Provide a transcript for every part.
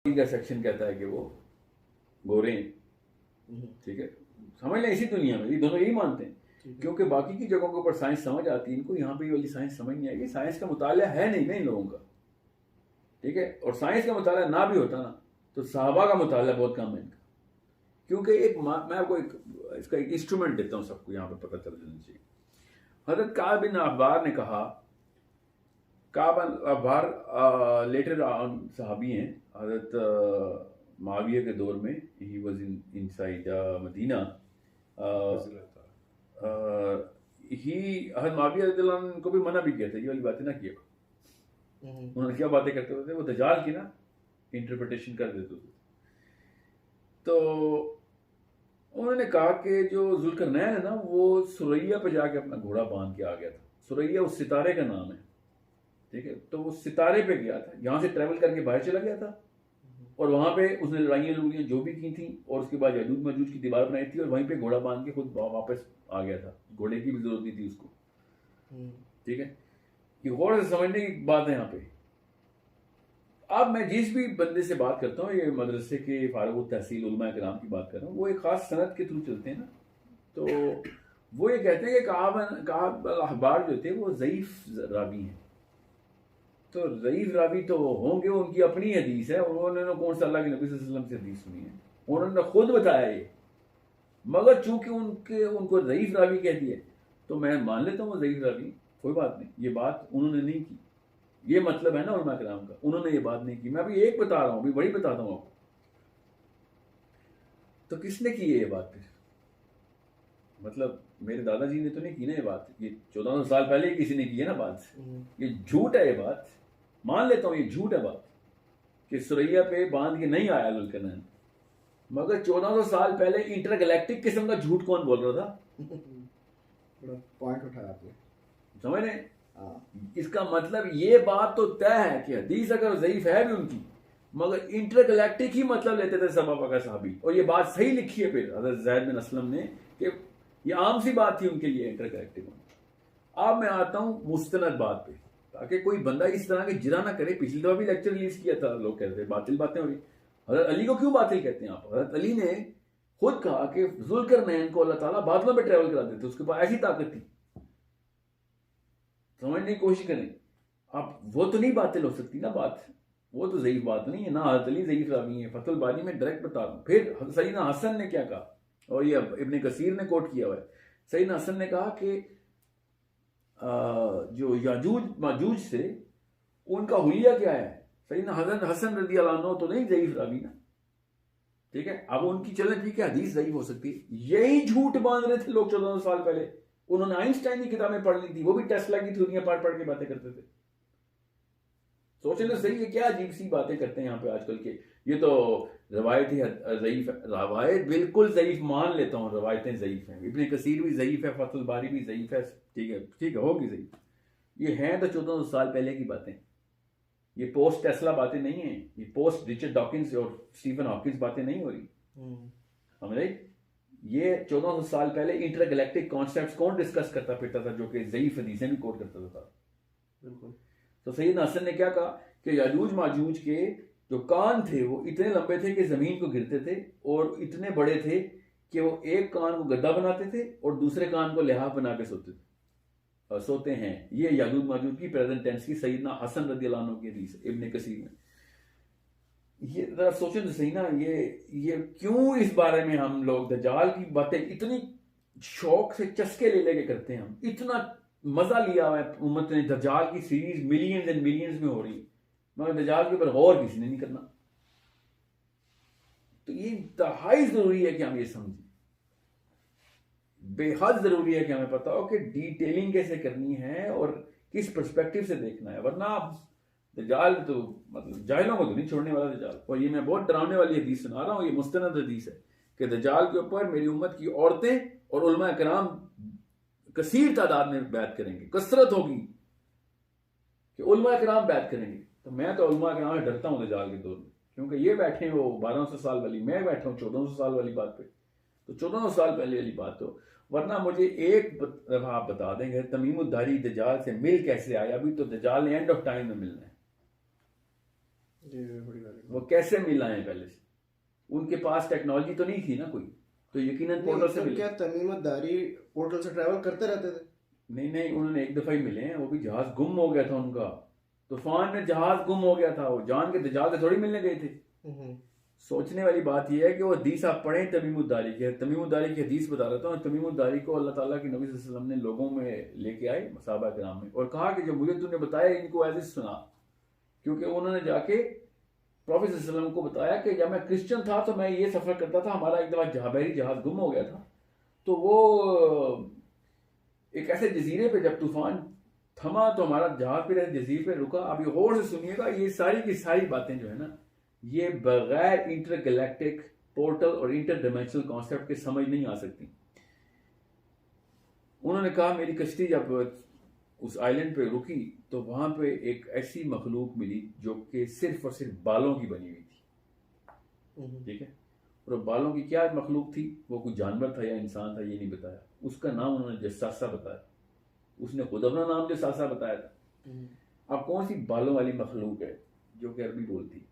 का सेक्शन कहता है कि वो गोरे हैं, ठीक है, समझ लें इसी दुनिया में ये दोनों यही मानते हैं, क्योंकि बाकी की जगहों के ऊपर साइंस समझ आती है इनको, यहाँ पे ये वाली साइंस समझ नहीं आएगी। साइंस का मुताला है नहीं ना इन लोगों का, ठीक है। और साइंस का मुताला ना भी होता ना तो सहाबा का मुताला बहुत कम है इनका, क्योंकि मैं आपको इसका एक इंस्ट्रूमेंट देता हूँ सबको यहाँ पे पता चल जाना चाहिए। हजरत काब बिन अहबार ने कहा, काब बिन अहबार लेटर सहाबी हैं, हजरत माविया के दौर में, ही वाज इनसाइड मदीना, ही हजरत माविया रज़ियल्लाहु अन्हु को भी मना भी किया था ये वाली बातें ना किया। उन्होंने क्या बातें करते होते, वो दज्जाल की ना इंटरप्रिटेशन कर देते थे। तो उन्होंने कहा कि जो जुल्करनैन है ना वो सुरैया पे जाके अपना घोड़ा बांध के आ गया था। सुरैया उस सितारे का नाम है, ठीक है। तो वो सितारे पे गया था, यहाँ से ट्रैवल करके बाहर चला गया था, और वहां पे उसने लड़ाइयाँ लूड़ियाँ जो भी की थी, और उसके बाद याजूज माजूज की दीवार बनाई थी, और वहीं पे घोड़ा बांध के खुद वापस आ गया था। घोड़े की भी जरूरत नहीं थी उसको, ठीक है। ये गौर से समझने की बात है यहाँ पे। अब मैं जिस भी बंदे से बात करता हूँ, ये मदरसे के फारूक तहसील उलमा कराम की बात कर रहा हूँ, वो एक खास सनद के थ्रू चलते हैं ना, तो वो ये कहते हैं कि काब अखबार जो थे वो ज़ईफ रावी हैं। तो ज़ईफ रावी तो होंगे, उनकी अपनी हदीस है, उन्होंने कौन सा अल्लाह के नबी सल्लल्लाहु अलैहि वसल्लम से हदीस सुनी है, उन्होंने खुद बताया ये, मगर चूंकि उनको ज़ईफ रावी कह दिया तो मैं मान लेता हूँ वो ज़ईफ रावी, कोई बात नहीं, ये बात उन्होंने नहीं की। ये मतलब है ना उलमा कराम का, उन्होंने ये बात नहीं की। मैं अभी एक बता रहा हूँ, अभी बड़ी बताता हूँ आपको। तो किसने की है ये बात फिर? मतलब मेरे दादाजी ने तो नहीं की ना ये बात, ये 1400 साल पहले ही किसी ने की है ना बात। ये झूठ है, ये बात मान लेता हूँ, ये झूठ है बात कि सुरैया पे बांध के नहीं आया जुल्करनैन, मगर 1400 साल पहले इंटरगैलेक्टिक किस्म का झूठ कौन बोल रहा था? बड़ा पॉइंट उठाया आपने, समझ रहे? इसका मतलब ये बात तो तय है कि हदीस अगर ज़ईफ है भी उनकी, मगर इंटरगैलेक्टिक ही मतलब लेते थे सहाबा का साहबी, और ये बात सही लिखी है फिर हज़रत ज़ैद बिन असलम ने कि ये आम सी बात थी उनके लिए इंटरगैलेक्टिक। अब मैं आता हूँ मुस्तनद बात पे, ताकि कोई बंदा इस तरह के जिरा ना करे। पिछली दफा भी लेक्चर रिलीज किया था, लोग कहते थे बातिल बातें हो रही। हज़रत अली को क्यों बातिल कहते हैं आप? हज़रत अली ने खुद कहा कि जुल्करनैन को अल्लाह ताला बादलों में ट्रेवल करा देते, उसके पास ऐसी ताकत थी। समझने की कोशिश करें आप, वो तो नहीं बातिल हो सकती ना बात, वो तो ज़ईफ बात नहीं है ना। हज़रत अली ज़ईफ रावी है, फतहुल बारी में डायरेक्ट बता रहा हूँ। फिर सैयदना हसन ने क्या कहा, और ये इब्ने कसीर ने कोट किया हुआ है। सैयदना हसन ने कहा कि जो याजूज माजूज से उनका हुलिया क्या है। सैयदना हसन रज़ी अल्लाह अन्हु तो नहीं ज़ईफ रावी ना, ठीक है। अब उनकी चलें ठीक है, हदीस ज़ईफ हो सकती है, यही झूठ बांध रहे थे लोग 1400 साल पहले। उन्होंने आइंस्टाइन की किताबें पढ़ ली थी, वो भी टेस्ला की थ्योरियां पढ़ पढ़ के बातें करते थे। सोचें तो सही है, क्या अजीब सी बातें करते हैं यहाँ पे आजकल के। ये तो रवायत ही ज़ईफ, रवायत बिल्कुल ज़ईफ मान लेता हूँ, रवायतें ज़ईफ हैं, इब्ने कसीर भी ज़ईफ है, फतहुल बारी भी ज़ईफ है, ठीक है होगी ज़ईफ। ये हैं तो 1400 साल पहले की बातें, ये पोस्ट टेस्ला बातें नहीं है, ये पोस्ट रिचर्ड डॉकिंस और स्टीफन हॉकिंस बातें नहीं हो रही। हमने ये 1400 साल पहले इंटरगैलेक्टिक कॉन्सेप्ट्स कौन डिस्कस करता फिरता था, जो कि ज़ईफ हदीसें भी कोट करता था। बिल्कुल। तो सैयदना हसन ने क्या कहा कि याजूज माजूज के जो कान थे वो इतने लंबे थे कि जमीन को गिरते थे, और इतने बड़े थे कि वो एक कान को गद्दा बनाते थे और दूसरे कान को लिहाफ बना के सोते हैं। ये याजूज माजूज की प्रेजेंट टेंस की सैयदना हसन रज़ियल्लाहु अन्हु की हदीस है इब्ने कसीर में। ये जरा सोचें तो सही ना, ये क्यों इस बारे में हम लोग दज्जाल की बातें इतनी शौक से चस्के ले लेके करते हैं। हम इतना मजा लिया हुआ है उम्मत ने, दज्जाल की सीरीज मिलियंस एंड मिलियंस में हो रही, मगर दज्जाल के ऊपर गौर किसी ने नहीं करना। तो ये इंतहाई जरूरी है कि हम ये समझें, बेहद जरूरी है कि हमें पता हो कि डिटेलिंग कैसे करनी है और किस पर्सपेक्टिव से देखना है, वरना आप दज्जाल तो मतलब जाहिलों को तो नहीं छोड़ने वाला दज्जाल। और ये मैं बहुत डरावने वाली हदीस सुना रहा हूँ, ये मुस्तनद हदीस है कि दज्जाल के ऊपर मेरी उम्मत की औरतें और उलमा कराम कसीर तादाद में बैत करेंगे, कसरत होगी कि उलमा कराम बैत करेंगे। तो मैं तो उलमा कराम से डरता हूँ दज्जाल के दौर में, क्योंकि ये बैठे वो 1200 साल वाली, मैं बैठा हूँ 1400 साल वाली बात पे। तो 1400 साल पहले वाली बात हो, वरना मुझे एक दफा आप बता देंगे तमीमुद्दारी दज्जाल से मिल कैसे आया। अभी तो दज्जाल ने एंड ऑफ टाइम में मिलना है, ये बड़ी बात है। वो कैसे मिल आए पहले से? उनके पास टेक्नोलॉजी तो नहीं थी ना कोई, तो यकीनन पोर्टल से तो मिले। क्या तमीमतदारी पोर्टल से ट्रैवल करते रहते थे? नहीं, उन्होंने एक दफा ही मिले हैं, वो भी जहाज गुम हो गया था उनका, तूफान में जहाज गुम हो गया था, वो जान के दज्जाल से थोड़ी मिलने गए थे। सोचने वाली बात यह है कि वो हदीस आप पढ़ें तमीमुद्दारी की हदीस बता रहा था। तमीमुद्दारी को अल्लाह ताला के नबी सल्लल्लाहु अलैहि वसल्लम ने लोगों में लेके आए सहाबा किराम में, और कहा कि जो मुझे तूने बताया इनको एज सुना, क्योंकि उन्होंने जाके प्रॉफेट सल्लल्लाहु अलैहि वसल्लम को बताया कि जब मैं क्रिश्चियन था तो मैं ये सफर करता था, हमारा एक दफा जहाज गुम हो गया था, तो वो एक ऐसे जजीरे पे जब तूफान थमा तो हमारा जहाज पे जजीरे पे रुका। अब ये गौर से सुनिएगा, ये सारी की सारी बातें जो है ना, ये बगैर इंटरगैलेक्टिक पोर्टल और इंटर डायमेंशनल कॉन्सेप्ट के समझ नहीं आ सकती। उन्होंने कहा मेरी कश्ती जब उस आइलैंड पे रुकी तो वहां पे एक ऐसी मखलूक मिली जो कि सिर्फ और सिर्फ बालों की बनी हुई थी, ठीक है। और बालों की क्या मखलूक थी, वो कोई जानवर था या इंसान था ये नहीं बताया, उसका नाम उन्होंने जस्सासा बताया, उसने खुद अपना नाम जस्सासा बताया था। अब कौन सी बालों वाली मखलूक है जो कि अरबी बोलती?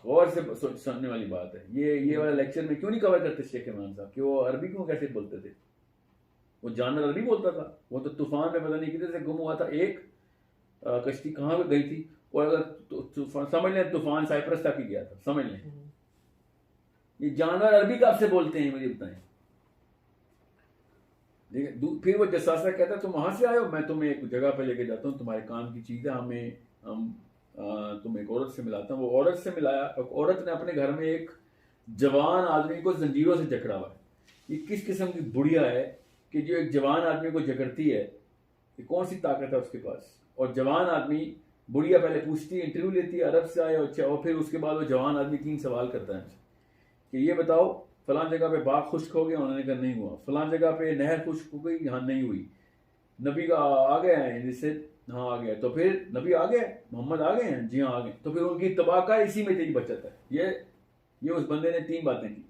गौर से सुनने वाली बात है। ये वाला लेक्चर में क्यों नहीं कवर करते शेख इमरान साहब कि वो अरबी क्यों कैसे बोलते थे? वो जानवर अरबी बोलता था, वो तो तूफान में पता नहीं कितने से गुम हुआ था। एक कश्ती कहाँ पे गई थी, और अगर समझ लें तूफान साइप्रस तक ही गया था, समझ लें। ये जानवर अरबी कब से बोलते हैं मुझे बताएं? फिर वो जस्सासा कहता है तुम वहां से आए हो, मैं तुम्हें एक जगह पे लेके जाता हूँ, तुम्हारे काम की चीज है, तुम एक औरत से मिलाता हूँ। वो औरत से मिलाया, औरत ने अपने घर में एक जवान आदमी को जंजीरों से जकड़ा हुआ है। ये किस किस्म की बुढ़िया है कि जो एक जवान आदमी को जकड़ती है? ये कौन सी ताकत है उसके पास? और जवान आदमी, बुढ़िया पहले पूछती है, इंटरव्यू लेती है, अरब से आए हो, अच्छा, और फिर उसके बाद वो जवान आदमी 3 सवाल करता है कि ये बताओ फलां जगह पे बाग खुश्क हो गया, उन्होंने कहा नहीं हुआ। फलां जगह पे नहर खुश्क हो गई, यहाँ नहीं हुई। नबी का आ गए हैं जिससे, हाँ आ गया। तो फिर नबी आ गए, मोहम्मद आ गए हैं, जी हाँ आ गए। तो फिर उनकी तबाका इसी में तेरी बचत है। ये उस बंदे ने 3 बातें की,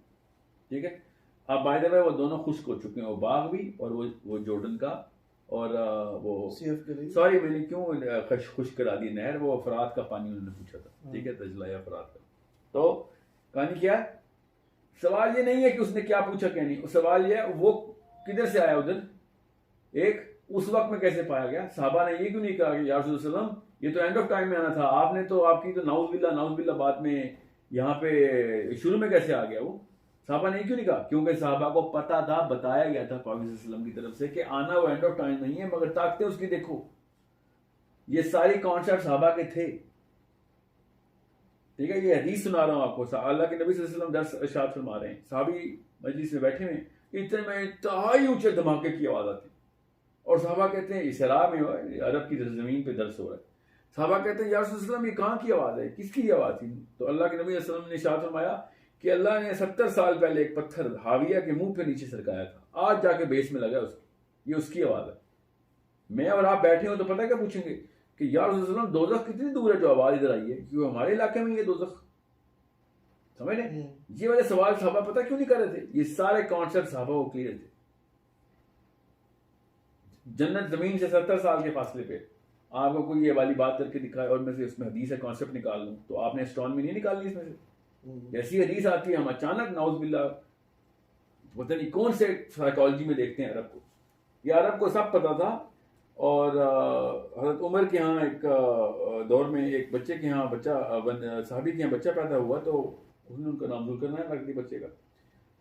ठीक है। अब बाय द वे वो दोनों खुश्क हो चुके हैं, वो बाग भी और वो जॉर्डन का, और वो सॉरी मैंने क्यों खुश्क करा दी नहर, वो फरात का पानी उन्होंने पूछा था, ठीक है, दजला या फरात का। तो कहानी क्या है? सवाल ये नहीं है कि उसने क्या पूछा क्या नहीं, सवाल ये है वो किधर से आया उधर, एक उस वक्त में कैसे पाया गया। साहबा ने ये क्यों नहीं कहा कि या रसूल सल्लम ये तो एंड ऑफ टाइम में आना था, आपने तो आपकी तो नाउज़ुबिल्लाह बाद में यहाँ पे शुरू में कैसे आ गया वो? साहबा ने क्यों नहीं कहा? क्योंकि साहबा को पता था, बताया गया था प्रॉफेट सल्लम की तरफ से कि आना वो एंड ऑफ टाइम नहीं है, मगर ताकतें उसकी देखो। ये सारी कॉन्सेप्ट साहबा के थे, ठीक है। ये हदीस सुना रहा हूं आपको, अल्लाह के नबी सल्लल्लाहु अलैहि वसल्लम दर्स इरशाद फरमा रहे हैं, साहबी मजलिस में बैठे हुए, इतने में इंतहाई ऊंचे धमाके की आवाज आती, और साहबा कहते हैं इसरा में अरब की जमीन पे दर्स हो रहा है। साहबा कहते हैं या रसूल सल्लम ये कहाँ की आवाज है, किसकी आवाज थी? तो अल्लाह के नबी सल्लल्लाहु अलैहि वसल्लम ने इरशाद फरमाया कि अल्लाह ने 70 साल पहले एक पत्थर हाविया के मुंह पे नीचे सरकाया था, आज जाके बेस में लगा उसकी, ये उसकी आवाज है। मैं और आप बैठे हो तो पता क्या पूछेंगे कि या रसूल सल्लल्लाहु अलैहि वसल्लम दोजख कितनी दूर है जो आवाज इधर आई है, क्योंकि हमारे इलाके में ये दोजख, समझ रहे? ये वाले सवाल साहबा पता क्यों नहीं कर रहे थे? ये सारे कॉन्सेप्ट साहबा को क्लियर थे। जन्नत जमीन से 70 साल के फासले पे आपको कोई ये वाली बात करके दिखाए और मैं से उसमें हदीस है कॉन्सेप्ट निकाल लूं, तो आपने एस्ट्रोनॉमी नहीं निकालनी इसमें से। ऐसी हदीस आती है, हम अचानक नाउज़ुबिल्लाह पता नहीं कौन से साइकोलॉजी में देखते हैं अरब को। ये अरब को सब पता था। और हज़रत उमर के यहाँ एक दौर में एक बच्चे के यहाँ साहबी के यहाँ बच्चा पैदा हुआ, तो उसने उनका नाम ज़ुल्करनैन रख दिया बच्चे का।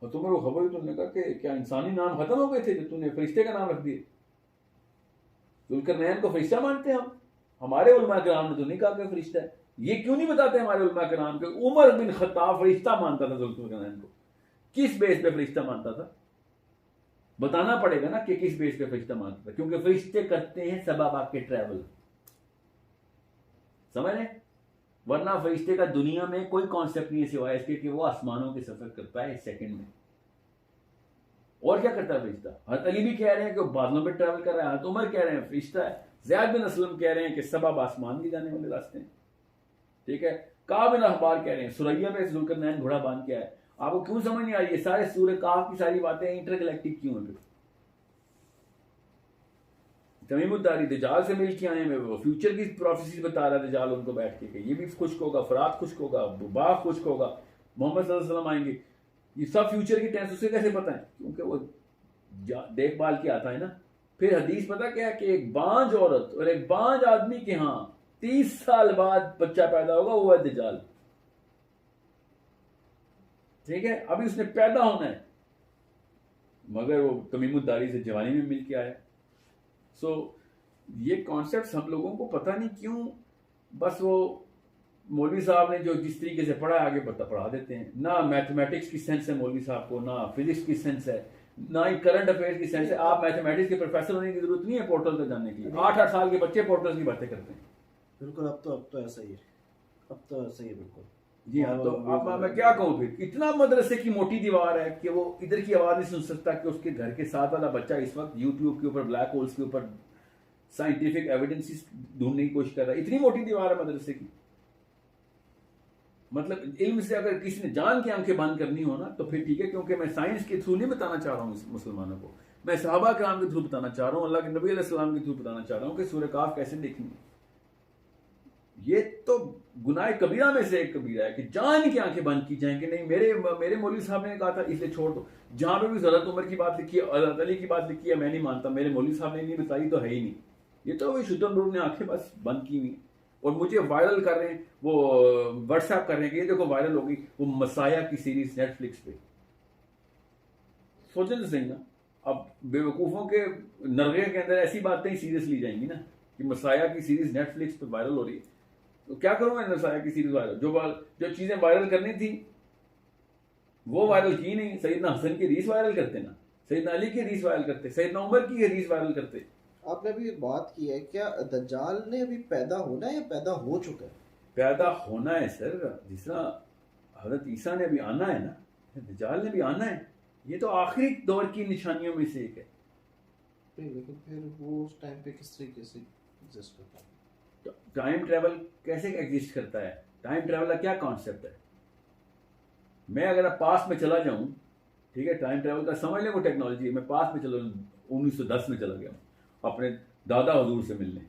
और तुम्हें वो खबर हुई तो उन्होंने कहा कि क्या इंसानी नाम खत्म हो गए थे जो तूने फरिश्ते का नाम रख दिए? ज़ुल्करनैन को फरिश्ता मानते हैं हम, हमारे उलमा किराम ने तो नहीं कहा कि फरिश्ता है। ये क्यों नहीं बताते हमारे उलमा किराम के उमर बिन खत्ताब फरिश्ता मानता था ज़ुल्करनैन को? किस बेस पे फरिश्ता मानता था? बताना पड़ेगा ना कि किस बेस पे फरिश्ता मानता था, क्योंकि फरिश्ते करते हैं सबाब के ट्रैवल, समझ रहे? वरना फरिश्ते का दुनिया में कोई कॉन्सेप्ट नहीं है सिवाय इसके कि वो आसमानों के सफर करता है 1 सेकंड में। और क्या करता है फरिश्ता? हज़रत अली भी कह रहे हैं कि वो बादलों पे ट्रैवल कर रहा है, हज़रत उमर कह रहे हैं फरिश्ता है, ज़ैद बिन असलम कह रहे हैं कि सबब आसमान के जाने वाले रास्ते हैं, ठीक है। काब बिन अखबार कह रहे हैं सुरैया पे ज़ुल्करनैन घोड़ा बांध के आया। आपको क्यों समझ नहीं आ रही? ये सारे सूरह काफ की सारी बातें इंटरगैलेक्टिक क्यों है? तमीमुद्दारी दज्जाल से मिल के आए हैं, वो फ्यूचर की प्रोफेसीज बता रहा है दज्जाल उनको बैठ के कि ये भी खुश्क होगा, फरात खुश्क होगा, बाग खुश्क होगा, मोहम्मद सल्लल्लाहु अलैहि वसल्लम आएंगे। ये सब फ्यूचर की टेंस उसे कैसे पता है? क्योंकि वो देखभाल किया आता है ना। फिर हदीस पता क्या है कि एक बांझ औरत और एक बांझ आदमी के यहाँ 30 साल बाद बच्चा पैदा होगा, वो है दज्जाल। ठीक है, अभी उसने पैदा होना है, मगर वो तमीमुद्दारी से जवानी में मिल के आया। सो ये कॉन्सेप्ट हम लोगों को पता नहीं क्यों, बस वो मौलवी साहब ने जो जिस तरीके से पढ़ा है आगे पढ़ा देते हैं। ना मैथमेटिक्स की सेंस है मौलवी साहब को, ना फिजिक्स की सेंस है, ना ही करंट अफेयर्स की सेंस है। आप मैथमेटिक्स के प्रोफेसर होने की जरूरत नहीं है पोर्टल पर जानने के लिए। 8-8 साल के बच्चे पोर्टल की बातें करते हैं। बिल्कुल, अब तो ऐसा ही है, अब तो ऐसा ही है बिल्कुल। जी हाँ, तो अब मैं क्या कहूँ, फिर इतना मदरसे की मोटी दीवार है कि वो इधर की आवाज नहीं सुन सकता कि उसके घर के साथ वाला बच्चा इस वक्त यूट्यूब के ऊपर ब्लैक होल्स के ऊपर साइंटिफिक एविडेंसेस ढूंढने की कोशिश कर रहा है। इतनी मोटी दीवार है मदरसे की। मतलब इल्म से अगर किसी ने जान की आंखें बंद करनी हो ना तो फिर ठीक है, क्योंकि मैं साइंस के थ्रू नहीं बताना चाह रहा हूँ मुसलमानों को, मैं सहाबा कराम के थ्रू बताना चाह रहा हूँ, अल्लाह के नबी अलैहि सलाम के थ्रू बताना चाह रहा हूँ कि सूरह काफ कैसे देखनी है। ये तो गुनाह कबीरा में से एक कबीरा है कि जान की आंखें बंद की जाएंगे। नहीं, मेरे मौलवी साहब ने कहा था इसलिए छोड़ दो। जहां पे भी हज़रत उमर की बात लिखी है, हज़रत अली की बात लिखी है, मैं नहीं मानता, मेरे मौलवी साहब ने नहीं बताई तो है ही नहीं। ये तो वही शुतुरमुर्ग ने आंखें बस बंद की हुई और मुझे वायरल कर रहे हैं, वो व्हाट्सएप कर रहे हैं कि ये देखो वायरल होगी वो मसाया की सीरीज नेटफ्लिक्स पे। सोचें तो सही ना, अब बेवकूफों के नरगे के अंदर ऐसी बातें ही सीरियस ली जाएंगी ना कि मसाया की सीरीज नेटफ्लिक्स पे वायरल हो रही है। तो क्या करूं मैं मसाया की सीरीज वायरल? जो चीजें वायरल करनी थी वो वायरल की नहीं। सैयदना हसन की रीस वायरल करते ना, सैयदना अली की रीस वायरल करते, सैयदना उमर की रीस वायरल करते। आपने अभी बात की है, क्या दज्जाल ने अभी पैदा होना है या पैदा हो चुका है? पैदा होना है सर, जिस तरह हजरत ईसा ने अभी आना है ना, दज्जाल ने भी आना है। ये तो आखिरी दौर की निशानियों में से एक है। लेकिन फिर वो उस टाइम पे किस तरीके से एग्जिस्ट करता है? टाइम ट्रेवल कैसे एग्जिस्ट करता है? टाइम ट्रेवल का क्या कॉन्सेप्ट है? मैं अगर पास में चला जाऊं, ठीक है, टाइम ट्रेवल का समझ लें वो टेक्नोलॉजी है। मैं पास में चला 1910 में चला गया अपने दादा हुजूर से मिलने।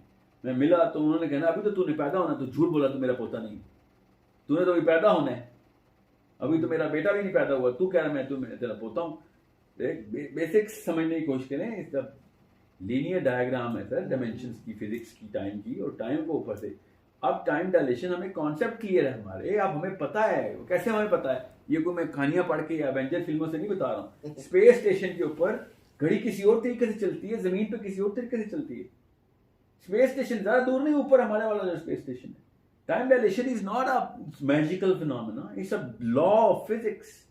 मैं मिला तो उन्होंने कहना अभी तो तूने पैदा होना, तो झूठ बोला, तो मेरा पोता नहीं, तूने तो अभी पैदा होना है, अभी तो मेरा बेटा भी नहीं पैदा हुआ, तू कह रहा मैं तेरा पोता हूँ। बेसिक्स समझने की कोशिश करें। इसका लीनियर डायग्राम है सर, डायमेंशंस की, फिजिक्स की, टाइम की, और टाइम को ऊपर से। अब टाइम डायलेशन हमें कॉन्सेप्ट क्लियर है हमारे, अब हमें पता है। कैसे हमें पता है? ये कोई मैं कहानियां पढ़ के या एवेंजर फिल्मों से नहीं बता रहा हूँ। स्पेस स्टेशन के ऊपर घड़ी किसी और तरीके से चलती है, जमीन पे किसी और तरीके से चलती है। स्पेस स्टेशन ज्यादा दूर नहीं, ऊपर हमारे वाला जो स्पेस स्टेशन है। Time dilation is not a magical phenomena, it's a law of physics.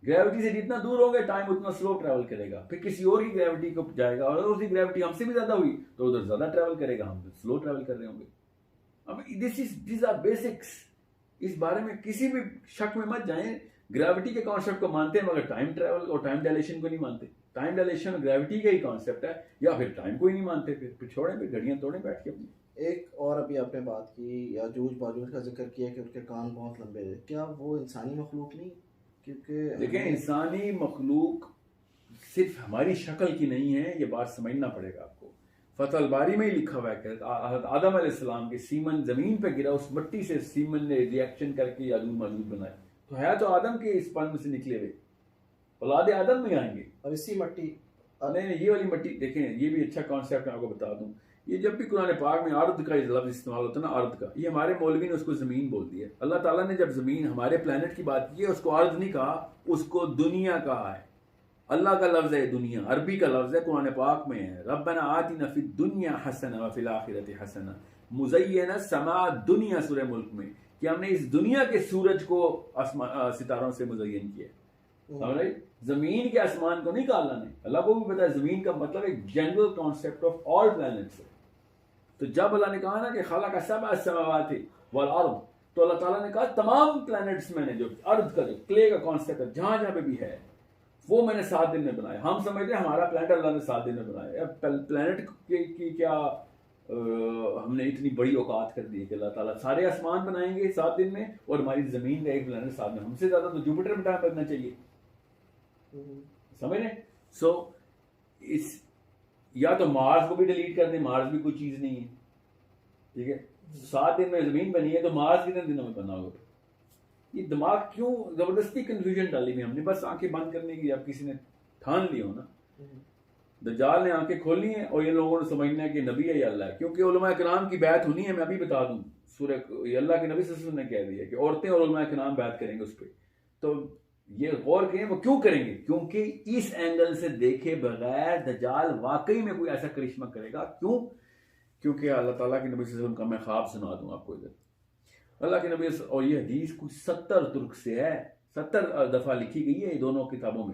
Gravity से जितना दूर होंगे टाइम उतना स्लो ट्रैवल करेगा, फिर किसी और की ग्रेविटी को जाएगा, और उसकी ग्रेविटी हमसे भी ज्यादा हुई तो उधर ज्यादा ट्रैवल करेगा, हम स्लो ट्रैवल कर रहे होंगे। अब दिस आर बेसिक्स, इस बारे में किसी भी शक में मत जाएं। ग्रेविटी के कॉन्सेप्ट को मानते हैं मगर टाइम ट्रैवल और टाइम डायलेशन को नहीं मानते। टाइम डायलेशन ग्रेविटी का ही कॉन्सेप्ट है, या फिर टाइम को ही नहीं मानते, फिर छोड़ें, फिर घड़ियां तोड़ें बैठ के अपनी। एक और अभी आपने बात की याजूज माजूज का जिक्र किया कि उनके कान बहुत लंबे थे, क्या वो इंसानी मखलूक नहीं? क्योंकि देखें, इंसानी मखलूक सिर्फ हमारी शक्ल की नहीं है, ये बात समझना पड़ेगा आपको। फतह बारी में ही लिखा हुआ है कि आदम अलैहिस्सलाम के सीमन जमीन पे गिरा, उस मिट्टी से सीमन ने रिएक्शन करके याजूज माजूज बनाए। तो है तो आदम के इस पन से निकले हुए, औलाद आदम में आएंगे। और इसी मट्टी, नहीं, ये वाली मट्टी देखें, ये भी अच्छा कॉन्सेप्ट मैं आपको बता दूं। ये जब भी कुरान पाक में अर्द का लफ्ज इस्तेमाल होता है ना, अर्द का, ये हमारे मौलवी ने उसको जमीन बोल दिया। अल्लाह ताला ने जब जमीन हमारे प्लेनेट की बात की है, उसको अर्द नहीं कहा, उसको दुनिया कहा है। अल्लाह का लफ्ज है दुनिया, अरबी का लफ्ज है, कुरान पाक में है। रब्बना आतिना फिद दुनिया हसना व फिल आखिरति हसना मुज़य्यना समा दुनिया, सूरह मुल्क में, कि हमने इस दुनिया के सूरज को सितारों से मुज़य्यन किया। समझ रहे? जमीन के आसमान को नहीं कहा अल्लाह ने। अल्लाह को भी पता है जमीन का मतलब एक general concept of all planets है। तो जब अल्लाह ने कहा ना कि खला का सब समावाति वल अर्द, तो अल्लाह ताला ने कहा तमाम प्लैनेट्स मैंने, जो अर्द का जो क्ले का कॉन्सेप्ट है, जहां जहां पे भी है, वो मैंने 7 दिन में बनाया। हम समझते हैं हमारा प्लैनेट अल्लाह ने 7 दिन में बनाया। प्लैनेट की क्या हमने इतनी बड़ी औकात कर दी है कि अल्लाह ताला सारे आसमान बनाएंगे 7 दिन में, और हमारी जमीन का एक प्लैनेट 7 में। हमसे ज्यादा तो जुपिटर में टाइम लगना चाहिए, समझ रहे? सो इस या तो मार्स को भी डिलीट कर दें, मार्स भी कोई चीज़ नहीं है, ठीक है। 7 दिन में ज़मीन बनी है तो मार्स कितने दिनों में बना होगा? ये दिमाग क्यों ज़बरदस्ती कंफ्यूजन डाली हुई हमने, बस आंखें बंद करने की, अब किसी ने ठान ली हो ना। दज्जाल ने आंखें खोली हैं और ये लोगों ने समझना है कि नबी है या अल्लाह है, क्योंकि उलमा किराम की बैत होनी है। मैं अभी बता दूं, सूरह ये अल्लाह के नबी सल्लल्लाहु अलैहि वसल्लम ने कह दिया कि औरतें और उलमा किराम बैत करेंगे उस पर। तो ये गौर करें वो क्यों करेंगे, क्योंकि इस एंगल से देखे बगैर दज्जाल वाकई में कोई ऐसा करिश्मा करेगा। क्यों? क्योंकि अल्लाह ताला के नबी सल्लल्लाहु अलैहि वसल्लम का मैं ख्वाब सुना दूं आपको इधर। अल्लाह के नबी, और ये हदीस कुछ 70 तुर्क से है, 70 दफा लिखी गई है ये दोनों किताबों में।